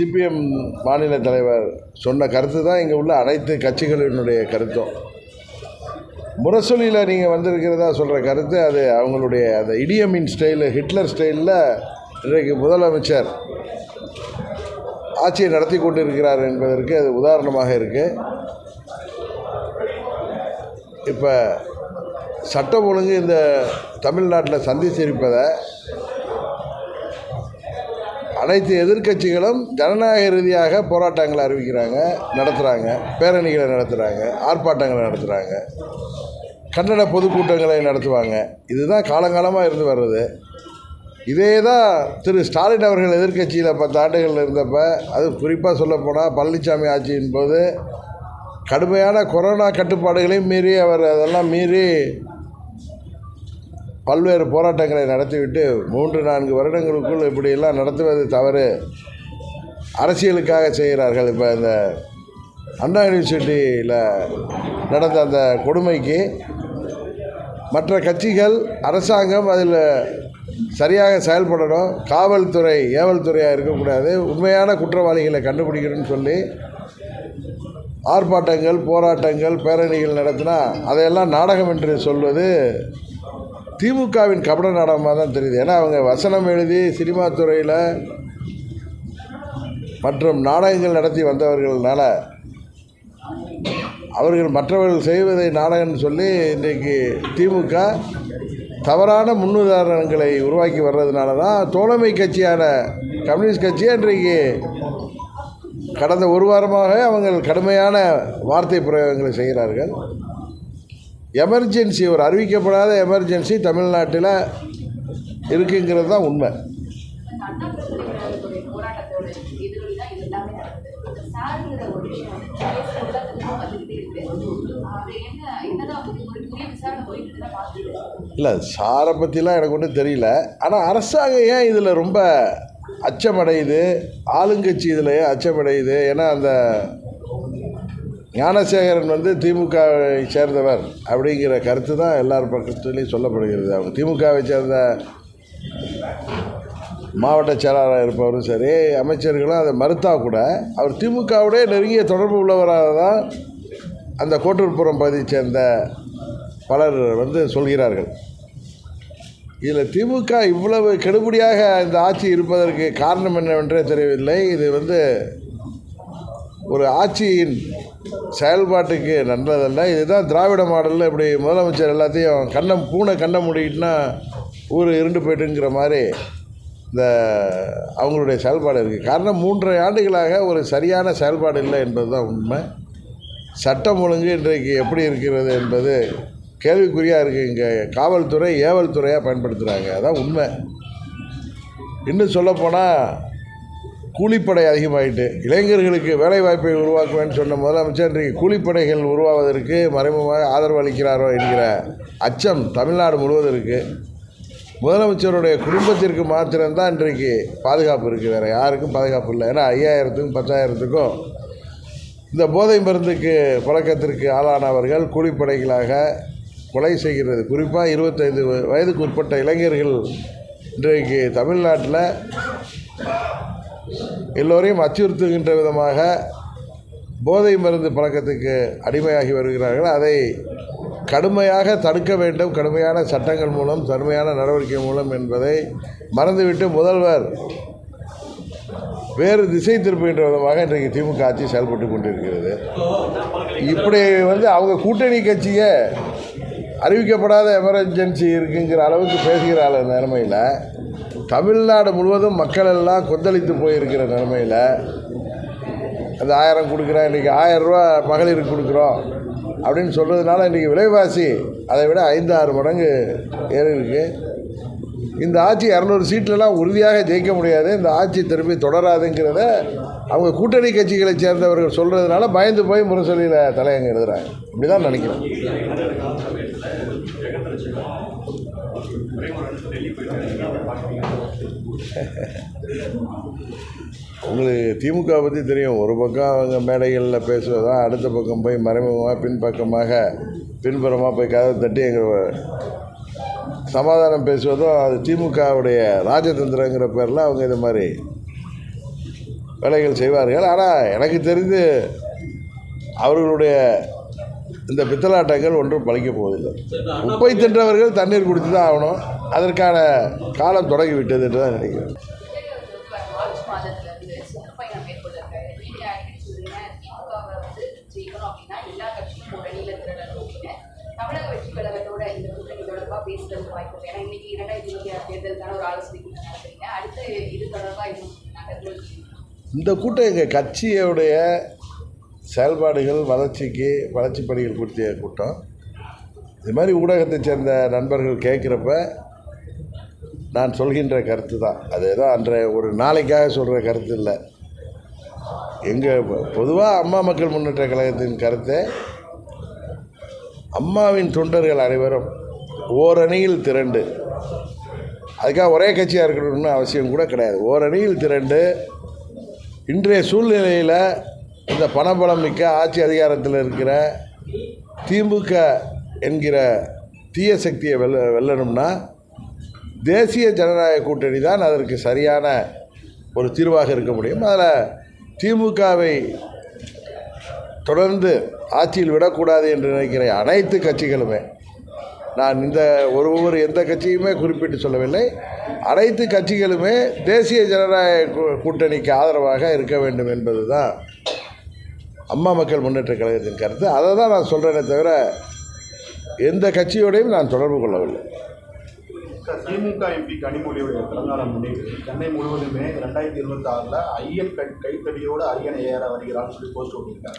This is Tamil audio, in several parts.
சிபிஎம் மாநில தலைவர் சொன்ன கருத்து தான் இங்கே உள்ள அனைத்து கட்சிகளினுடைய கருத்தும். முரசொலியில் நீங்கள் வந்திருக்கிறதா சொல்கிற கருத்து அது அவங்களுடைய அந்த இடியமின் ஸ்டைலு, ஹிட்லர் ஸ்டைலில் இன்றைக்கு முதலமைச்சர் ஆட்சியை நடத்தி கொண்டிருக்கிறார் என்பதற்கு அது உதாரணமாக இருக்குது. இப்போ சட்டம் ஒழுங்கு இந்த தமிழ்நாட்டில் சந்திச்சிருப்பதை அனைத்து எதிர்க்கட்சிகளும் ஜனநாயக ரீதியாக போராட்டங்களை அறிவிக்கிறாங்க, நடத்துகிறாங்க, பேரணிகளை நடத்துகிறாங்க, ஆர்ப்பாட்டங்களை நடத்துகிறாங்க, கண்டன பொதுக்கூட்டங்களை நடத்துவாங்க. இதுதான் காலங்காலமாக இருந்து வர்றது. இதே தான் திரு ஸ்டாலின் அவர்கள் எதிர்க்கட்சியில் 10 ஆண்டுகள் இருந்தப்போ, அது குறிப்பாக சொல்லப்போனால் பழனிசாமி ஆட்சியின் போது கடுமையான கொரோனா கட்டுப்பாடுகளையும் மீறி அவர் அதெல்லாம் மீறி பல்வேறு போராட்டங்களை நடத்திவிட்டு 3-4 வருடங்களுக்குள் இப்படியெல்லாம் நடத்துவது தவறு, அரசியலுக்காக செய்கிறார்கள். இப்போ இந்த அண்ணா யூனிவர்சிட்டியில் நடந்த அந்த கொடுமைக்கு மற்ற கட்சிகள், அரசாங்கம் அதில் சரியாக செயல்படணும், காவல்துறை ஏவல்துறையாக இருக்கக்கூடாது, உண்மையான குற்றவாளிகளை கண்டுபிடிக்கணும்னு சொல்லி ஆர்ப்பாட்டங்கள், போராட்டங்கள், பேரணிகள் நடத்தினா அதையெல்லாம் நாடகம் என்று சொல்வது திமுகவின் கபட நாடகமாக தான் தெரியுது. ஏன்னா அவங்க வசனம் எழுதி சினிமா துறையில் மற்றும் நாடகங்கள் நடத்தி வந்தவர்களால் அவர்கள் மற்றவர்கள் செய்வதை நாடகம்னு சொல்லி இன்றைக்கு திமுக தவறான முன்னுதாரணங்களை உருவாக்கி வர்றதுனால தான் தோழமை கட்சியான கம்யூனிஸ்ட் கட்சியை இன்றைக்கு கடந்த ஒரு வாரமாக அவங்க கடுமையான வார்த்தை பிரயோகங்களை செய்கிறார்கள். எமர்ஜென்சி, ஒரு அறிவிக்கப்படாத எமர்ஜென்சி தமிழ்நாட்டில் இருக்குங்கிறது தான் உண்மை. இல்லை, சாரை பற்றிலாம் எனக்கு ஒன்றும் தெரியல. ஆனால் அரசாங்கம் ஏன் இதில் ரொம்ப அச்சமடையுது, ஆளுங்கட்சி இதில் அச்சமடையுது? ஏன்னா அந்த ஞானசேகரன் திமுகவை சேர்ந்தவர் அப்படிங்கிற கருத்து தான் எல்லார் பக்கத்துலேயும் சொல்லப்படுகிறது. அவங்க திமுகவை சேர்ந்த மாவட்ட செயலாளராக இருப்பவரும் சரி, அமைச்சர்களும் அதை மறுத்தா கூட அவர் திமுகவுடைய நெருங்கிய தொடர்பு உள்ளவராக தான் அந்த கோட்டூர்புரம் பகுதியை சேர்ந்த பலர் சொல்கிறார்கள். இதில் திமுக இவ்வளவு கெடுபடியாக இந்த ஆட்சி இருப்பதற்கு காரணம் என்னவென்றே தெரியவில்லை. இது ஒரு ஆட்சியின் செயல்பாட்டுக்கு நல்லதல்ல. இதுதான் திராவிட மாடலில் இப்படி முதலமைச்சர் எல்லாத்தையும் பூனை கண்ணை மூடிக்கிட்டுனா ஊர் இருண்டு போய்ட்டுங்கிற மாதிரி இந்த அவங்களுடைய செயல்பாடு இருக்குது. காரணம் 3.5 ஆண்டுகளாக ஒரு சரியான செயல்பாடு இல்லை என்பது தான் உண்மை. சட்டம் ஒழுங்கு இன்றைக்கு எப்படி இருக்கிறது என்பது கேள்விக்குறியாக இருக்குது. இங்கே காவல்துறை ஏவல்துறையாக பயன்படுத்துகிறாங்க, அதான் உண்மை. இன்னும் சொல்லப்போனால் கூலிப்படை அதிகமாகிட்டு இளைஞர்களுக்கு வேலைவாய்ப்பை உருவாக்குவேன்னு சொன்ன முதலமைச்சர் இன்றைக்கு கூலிப்படைகள் உருவாவதற்கு மறைமுகமாக ஆதரவு அளிக்கிறாரோ என்கிற அச்சம் தமிழ்நாடு முழுவதும் இருக்குது. முதலமைச்சருடைய குடும்பத்திற்கு மாத்திரம்தான் இன்றைக்கு பாதுகாப்பு இருக்குது, வேறு யாருக்கும் பாதுகாப்பு இல்லை. ஏன்னா 5000த்துக்கும் 10,000த்துக்கும் இந்த போதை மருந்துக்கு பழக்கத்திற்கு ஆளானவர்கள் கூலிப்படைகளாக கொலை செய்கிறது. குறிப்பாக 25 வயதுக்கு உட்பட்ட இளைஞர்கள் இன்றைக்கு தமிழ்நாட்டில் எல்லோரையும் அச்சுறுத்துகின்ற விதமாக போதை மருந்து பழக்கத்துக்கு அடிமையாகி வருகிறார்கள். அதை கடுமையாக தடுக்க வேண்டும், கடுமையான சட்டங்கள் மூலம், கடுமையான நடவடிக்கை மூலம் என்பதை மறந்துவிட்டு முதல்வர் வேறு திசை திருப்புகின்ற விதமாக இன்றைக்கு திமுக ஆட்சி செயல்பட்டு கொண்டிருக்கிறது. இப்படி அவங்க கூட்டணி கட்சியை அறிவிக்கப்படாத எமர்ஜென்சி இருக்குங்கிற அளவுக்கு பேசுகிற நிலைமையில், தமிழ்நாடு முழுவதும் மக்கள் எல்லாம் கொந்தளித்து போயிருக்கிற நிலைமையில் அந்த 1000 கொடுக்குறேன், இன்றைக்கி 1000 ரூபா மகளிருக்கு கொடுக்குறோம் அப்படின்னு சொல்கிறதுனால இன்றைக்கி விலைவாசி அதை விட 5-6 மடங்கு ஏறி இருக்குது. இந்த ஆட்சி 200 சீட்லலாம் உறுதியாக ஜெயிக்க முடியாது, இந்த ஆட்சி திரும்பி தொடராதுங்கிறத அவங்க கூட்டணி கட்சிகளை சேர்ந்தவர்கள் சொல்கிறதுனால பயந்து போய் முரசொலியில் தலையங்க எழுதுகிறாங்க. இப்படி தான் நினைக்கிறேன். உங்களுக்கு திமுக பற்றி தெரியும். ஒரு பக்கம் அவங்க மேடைகளில் பேசுவதா, அடுத்த பக்கம் போய் மறைமுகமாக பின்புறமாக போய் கதவை தட்டி எங்கள் சமாதானம் பேசுவதும் அது திமுகவுடைய ராஜதந்திரங்கிற பேரில் அவங்க இது மாதிரி வேலைகள் செய்வார்கள். ஆனால் எனக்கு தெரிந்து அவர்களுடைய இந்த பித்தலாட்டங்கள் ஒன்றும் பலிக்கப் போவதில்லை. உப்பை தின்றவர்கள் தண்ணீர் குடித்து தான் ஆகணும். அதற்கான காலம் தொடங்கிவிட்டது என்று தான் நினைக்கிறேன். இந்த கூட்டம் எங்கள் கட்சியுடைய செயல்பாடுகள் வளர்ச்சி பணிகள் குறித்த கூட்டம். இது மாதிரி ஊடகத்தை சேர்ந்த நண்பர்கள் கேட்குறப்ப நான் சொல்கின்ற கருத்து தான். அது ஏதோ அன்றைய ஒரு நாளைக்காக சொல்கிற கருத்து இல்லை. எங்கள் பொதுவாக அம்மா மக்கள் முன்னேற்ற கழகத்தின் கருத்தை அம்மாவின் தொண்டர்கள் அனைவரும் ஓரணியில் திரண்டு, அதுக்காக ஒரே கட்சியாக இருக்கணும்னு அவசியம் கூட கிடையாது, ஓரணியில் திரண்டு இன்றைய சூழ்நிலையில் இந்த பணபலம் மிக்க ஆட்சி அதிகாரத்தில் இருக்கிற திமுக என்கிற தீய சக்தியை வெல்லணும்னா தேசிய ஜனநாயக கூட்டணி தான் அதற்கு சரியான ஒரு தீர்வாக இருக்க முடியும். அதில் திமுகவை தொடர்ந்து ஆட்சியில் விடக்கூடாது என்று நினைக்கிற அனைத்து கட்சிகளுமே, நான் இந்த ஒவ்வொரு எந்த கட்சியுமே குறிப்பிட்டு சொல்லவில்லை, அனைத்து கட்சிகளுமே தேசிய ஜனநாயக கூட்டணிக்கு ஆதரவாக இருக்க வேண்டும் என்பது தான் அம்மா மக்கள் முன்னேற்ற கழகத்தின் கருத்து. அதை தான் நான் சொல்கிறேனே தவிர எந்த கட்சியோடையும் நான் தொடர்பு கொள்ளவில்லை. திமுக எம்பி கனிமொழியுடைய பிறந்தநாளை முன்னிட்டு சென்னை முழுவதுமே 2026 ஐயன் கைத்தடியோடு அரியணை ஏற வருகிறான்னு சொல்லி போஸ்ட் போட்டிருக்காங்க.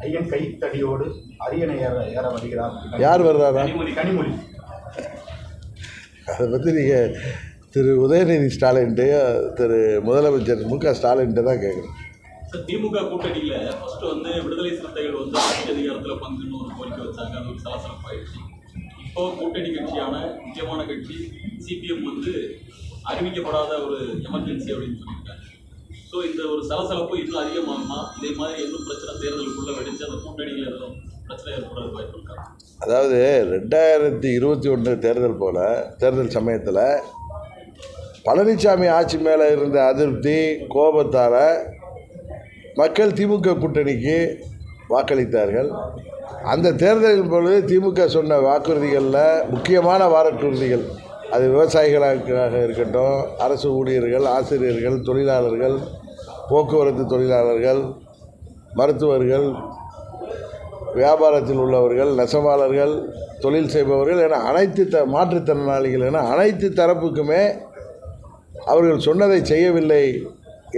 ஐயன் கைத்தடியோடு அரியணை ஏற வருகிறார். யார் வர்றாரா? கனிமொழி. அதை பற்றி நீங்கள் திரு உதயநிதி ஸ்டாலின்ட்டு திரு முதலமைச்சர் மு.க. ஸ்டாலின்ட்டு தான் கேட்குறேன். திமுக கூட்டணியில் ஃபர்ஸ்ட் விடுதலை சிறுத்தைகள் ஆட்சி அதிகாரத்தில் பங்குன்னு ஒரு கோரிக்கை வச்சாங்க. அது ஒரு சலசலப்பாயிடுச்சு. இப்போ கூட்டணி கட்சியான முக்கியமான கட்சி சிபிஎம் அறிவிக்கப்படாத ஒரு எமர்ஜென்சி அப்படின்னு சொல்லியிருக்காங்க. ஸோ இந்த ஒரு சலசலப்பு இன்னும் அதிகமாகுமா? இதே மாதிரி இன்னும் பிரச்சனை தேர்தலுக்குள்ளே வெடிச்சு அந்த கூட்டணியில் எதுவும் பிரச்சனை ஏற்படுறது வாய்ப்பு இருக்கா? அதாவது 2021 தேர்தல் சமயத்தில் பழனிசாமி ஆட்சி மேலே இருந்த அதிருப்தி கோபத்தால் மக்கள் திமுக கூட்டணிக்கு வாக்களித்தார்கள். அந்த தேர்தலின் பொழுது திமுக சொன்ன வாக்குறுதிகளில் முக்கியமான வாக்குறுதிகள், அது விவசாயிகளாக இருக்கட்டும், அரசு ஊழியர்கள், ஆசிரியர்கள், தொழிலாளர்கள், போக்குவரத்து தொழிலாளர்கள், மருத்துவர்கள், வியாபாரத்தில் உள்ளவர்கள், நெசவாளர்கள், தொழில் செய்பவர்கள் என அனைத்து மாற்றுத்திறனாளிகள் என அனைத்து தரப்புக்குமே அவர்கள் சொன்னதை செய்யவில்லை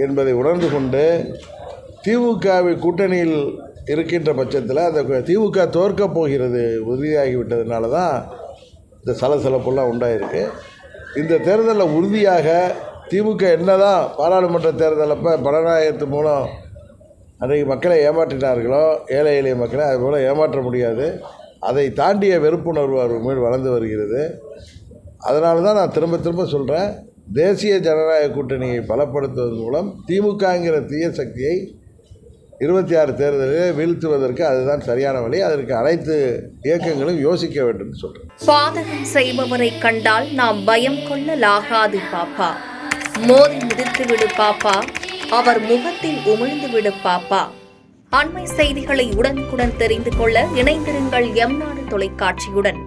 என்பதை உணர்ந்து கொண்டு திமுகவை கூட்டணியில் இருக்கின்ற பட்சத்தில் அந்த திமுக தோற்கப் போகிறது உறுதியாகிவிட்டதுனால தான் இந்த சலசலப்பெல்லாம் உண்டாயிருக்கு. இந்த தேர்தலில் உறுதியாக திமுக என்னதான் பாராளுமன்ற தேர்தலப்போ பணநாயகத்து மூலம் அன்றைக்கு மக்களை ஏமாற்றினார்களோ, ஏழை எளிய மக்களை அதுபோல் ஏமாற்ற முடியாது. அதை தாண்டிய வெறுப்புணர்வு அவர் மேல் வளர்ந்து வருகிறது. அதனால தான் நான் திரும்ப சொல்கிறேன், தேசிய ஜனநாயக கூட்டணியை பலப்படுத்துவதன் மூலம் திமுகங்கிற தீய சக்தியை 26 தேர்தலில் வீழ்த்துவதற்கு அதுதான் சரியான வழி. அதற்கு அனைத்து இயக்கங்களும் யோசிக்க வேண்டும் சொல்றேன். பாதகம் செய்பவரை கண்டால் நாம் பயம் கொள்ளலாகாது பாப்பா. மோதி மிதித்து விடு பாப்பா, அவர் முகத்தில் உமிழ்ந்து விடு பாப்பா. அண்மை செய்திகளை உடனுக்குடன் தெரிந்து கொள்ள இணைந்திருங்கள் எம் நாடு தொலைக்காட்சியுடன்.